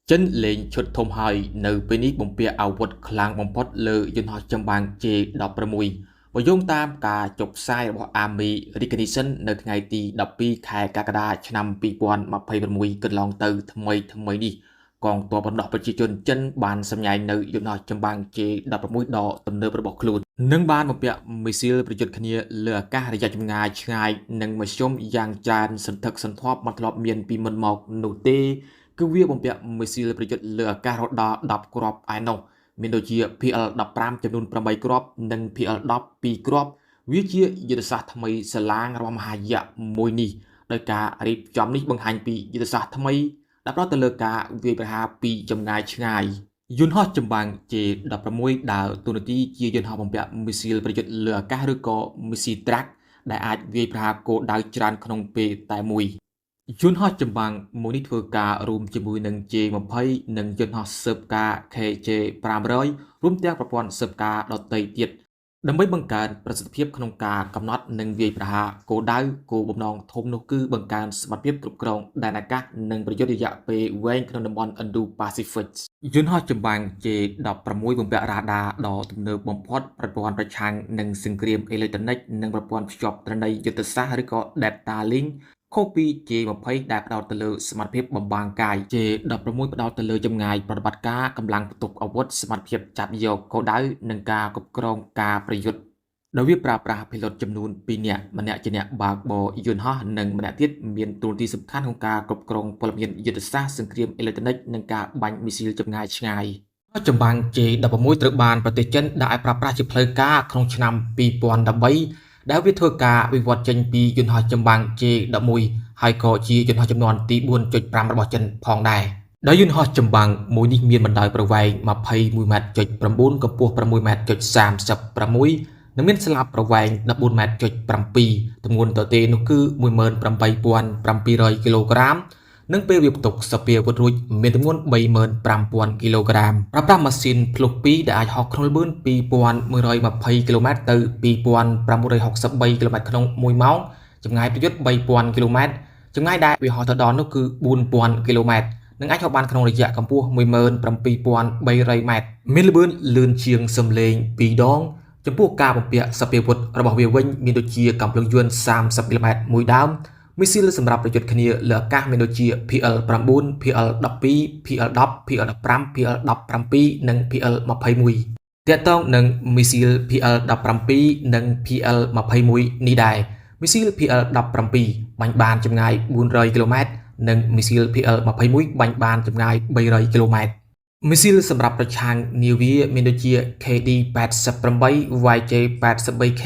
Chân lên chuột thôm haiនៅពេលនេះបំពាក់អាវុធខ្លាំងបំផុតលើយន្តហោះចម្បាំង J16 បើយោងតាមការចុះផ្សាយរបស់ Army Recognition នៅថ្ងៃទី12ខែកក្កដាឆ្នាំ2026កន្លងទៅថ្មីនេះកងទ័ពបណ្ដោះប្រជាជនចិនបានសម្ញែងនៅយន្តហោះចម្បាំង J16 ដ៏ទំនើបរបស់ខ្លួននិងបានបំពាក់មីស៊ីលប្រយុទ្ធគ្នាលើអាកាសរយៈចម្ងាយឆ្ងាយនិងមធ្យមយ៉ាងច្រើនសន្ធឹកសន្ធាប់មិនធ្លាប់មានពីមុនមកនោះទេគឺវាបំពាក់មីស៊ីលប្រយុទ្ធលើអាកាសរដា10គ្រាប់ឯណោះមានដូចជា PL15 ចំនួន8គ្រាប់និង PL10 2គ្រាប់វាជាយុទ្ធសាស្ត្រថ្មីសាឡាងរបស់មហាយៈមួយនេះដោយការរៀបចំនេះបង្ហាញពីយុទ្ធសាស្ត្រថ្មីដែលផ្ដោតទៅលើការវាយប្រហារពីចម្ងាយឆ្ងាយយន្តហោះចម្បាំង J16 ដើរតួនាទីជាយន្តហោះបំពាក់មីស៊ីលប្រយុទ្ធលើអាកាសឬក៏មីស៊ីលត្រាក់ដែលអាចវាយប្រហារគោលដៅច្រើនក្នុងពេលតែមួយយន្តហោះចម្បាំងមួយនេះធ្វើការរួមជាមួយនឹង J20 និងយន្តហោះស៊ើបការ KJ500 រួមទាំងប្រព័ន្ធស៊ើបការដទៃទៀតដើម្បីបង្កើនប្រសិទ្ធភាពក្នុងការកំណត់និងវាយប្រហារគោលដៅគោលបំណងធំនោះគឺបង្កើនសមត្ថភាពគ្រប់គ្រងដែនអាកាសនិងប្រយុទ្ធរយៈពេលវែងក្នុងតំបន់ Indo-Pacific យន្តហោះចម្បាំង J16 បំពាក់រ៉ាដាដ៏ទំនើបបំផុតប្រព័ន្ធប្រឆាំងនឹងសង្គ្រាមអេឡិចត្រូនិកនិងប្រព័ន្ធភ្ជាប់ទិន្នន័យយុទ្ធសាស្ត្រឬក៏ Data Linkខុសពី J20 ដែលផ្ដោតទៅលើសមត្ថភាពបំបាំងកាយ J16 ផ្ដោតទៅលើចម្ងាយប្រតិបត្តិការកម្លាំងផ្ទុកអាវុធសមត្ថភាពចាប់យកគោលដៅនិងការគ្រប់គ្រងការប្រយុទ្ធដោយវាប្រើប្រាស់ pilot ចំនួន2នាក់ម្នាក់ជាអ្នកបើកបរយន្តហោះនិងម្នាក់ទៀតមានតួនាទីសំខាន់ក្នុងការគ្រប់គ្រងព័ត៌មានយុទ្ធសាស្ត្រសង្គ្រាមអេឡិចត្រូនិកនិងការបាញ់មីស៊ីលចម្ងាយឆ្ងាយចម្បាំង J16 ត្រូវបានប្រទេសចិនដាក់ឲ្យប្រើប្រាស់ជាផ្លូវការក្នុងឆ្នាំ2013ដែលវាធ្វើការវិវត្តចេញពីយន្តហោះចម្បាំង J11 ហើយក៏ជាយន្តហោះចំនួនទី 4.5 របស់ចិនផងដែរដោយយន្តហោះចម្បាំងមួយនេះមានបណ្ដោយប្រវែង 21.9 ម៉ែត្រកម្ពស់ 6.36 ម៉ែត្រនិងមានស្លាបប្រវែង 14.7 ម៉ែត្រទម្ងន់ទទេនោះគឺ 18,700 គីឡូក្រាមនិងពេលវាផ្ទុកសពាវុធរួចមានទម្ងន់ 35,000 គីឡូក្រាមប្រើប្រាស់ម៉ាស៊ីនភ្លុក2ដែលអាចហោះក្នុងល្បឿន 2,120 គីឡូម៉ែត្រទៅ 2,563 គីឡូម៉ែត្រក្នុង1ម៉ោងចម្ងាយប្រយុទ្ធ 3,000 គីឡូម៉ែត្រចម្ងាយដែលវាហោះទៅដល់នោះគឺ 4,000 គីឡូម៉ែត្រនិងអាចហោះបានក្នុងរយៈកម្ពស់ 17,300 ម៉ែត្រមានល្បឿនលឿនជាងសំឡេង2ដងចំពោះការបំពាក់សពាវុធរបស់វាវិញមានដូចជាកាំភ្លើងយន្ត 30 គីឡូម៉ែត្រមួយដើមមីស៊ីលសម្រាប់ប្រយុទ្ធគ្នាលើអាកាសមានដូចជា PL9, PL12, PL10, PL15, PL17 និង PL21 ទាក់ទងនឹងមីស៊ីល PL17 និង PL21 នេះដែរមីស៊ីល PL17 បាញ់បានចម្ងាយ 400 គីឡូម៉ែត្រនិងមីស៊ីល PL21 បាញ់បានចម្ងាយ 300 គីឡូម៉ែត្រមីស៊ីលសម្រាប់ប្រឆាំងនាវាមានដូចជា KD-88, YJ-83K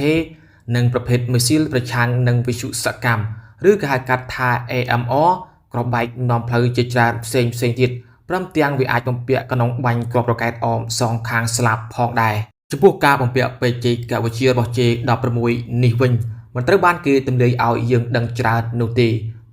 និងប្រភេទមីស៊ីលប្រឆាំងនឹងវិទ្យុសកម្មឬក៏ហៅកាត់ថា AMR ក្របបែកនាំផ្លូវជាច្រើនផ្សេងទៀតព្រមទាំងវាអាចបំពាក់កណ្ដុងបាញ់គ្រាប់រ៉ុកែតអមសងខាងស្លាបផងដែរចំពោះការបំពាក់បច្ចេកវិទ្យារបស់ J16 នេះវិញមិនត្រូវបានគេទម្លាយឲ្យយើងដឹងច្រើននោះទេ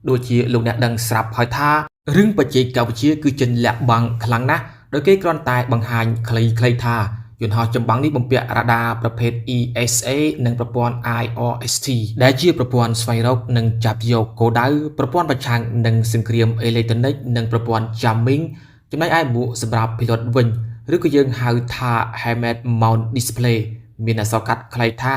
ដូចជាលោកអ្នកដឹងស្រាប់ហើយថារឿងបច្ចេកវិទ្យាគឺចិនលាក់បាំងខ្លាំងណាស់ដោយគេគ្រាន់តែបង្ហាញខ្លីៗថាយន្តហោះចម្បាំងនេះបំពាក់រ៉ាដាប្រភេទ ESA និងប្រព័ន្ធ IRST ដែលជាប្រព័ន្ធស្វែងរកនិងចាប់យកគោលដៅប្រព័ន្ធប្រឆាំងនឹងសង្គ្រាមអេឡិចត្រូនិកនិងប្រព័ន្ធ jamming ចំណែកឯមួកសម្រាប់ pilot វិញឬក៏យើងហៅថា helmet mount display មានអក្សរកាត់ខ្លីថា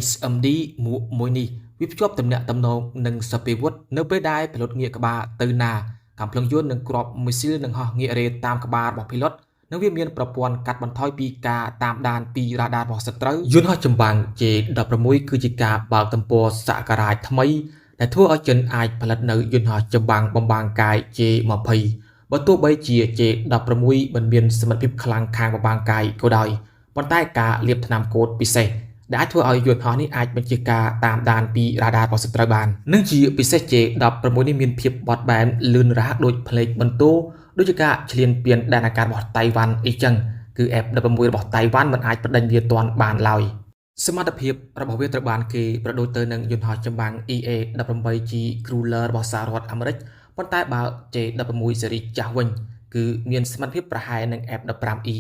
HMD មួកមួយនេះវាភ្ជាប់ទំនាក់ទំនងនឹងសពាវុធនៅពេលដែល pilot ងាកក្បាលទៅណាកាំភ្លើងយន្តនិងគ្រាប់មីស៊ីលនឹងហោះងាករេតាមក្បាលរបស់ pilotនិងវាមានប្រព័ន្ធកាត់បន្ថយពីការតាមដានពីរ៉ាដារបស់សត្រូវយន្តហោះចម្បាំង J16 គឺជាការបើកទំព័រសក្ការៈថ្មីដែលធ្វើឲ្យចិនអាចផលិតនៅយន្តហោះចម្បាំងបំបាំងកាយ J20 បើទោះបីជា J16 មិនមានសមត្ថភាពខ្លាំងខាងបំបាំងកាយក៏ដោយប៉ុន្តែការលាបថ្នាំកូដពិសេសដែលអាចធ្វើឲ្យយន្តហោះនេះអាចបញ្ជាការតាមដានពីរ៉ាដារបស់សត្រូវបាននិងជាពិសេស J16 នេះមានភាពបត់បែនលឿនរហ័សដូចផ្លេកបន្ទោដូចជាការឈ្លានពានដែនអាកាសរបស់តៃវ៉ាន់អីចឹងគឺ F16 របស់តៃវ៉ាន់មិនអាចបដិញ្ញវាទាន់បានឡើយសមត្ថភាពរបស់វាត្រូវបានគេប្រដូចទៅនឹងយន្តហោះចម្បាំង EA-18G Cruiser របស់សហរដ្ឋអាមេរិកប៉ុន្តែបើ J16 ស៊េរីចាស់វិញគឺមានសមត្ថភាពប្រហែលនឹង F15E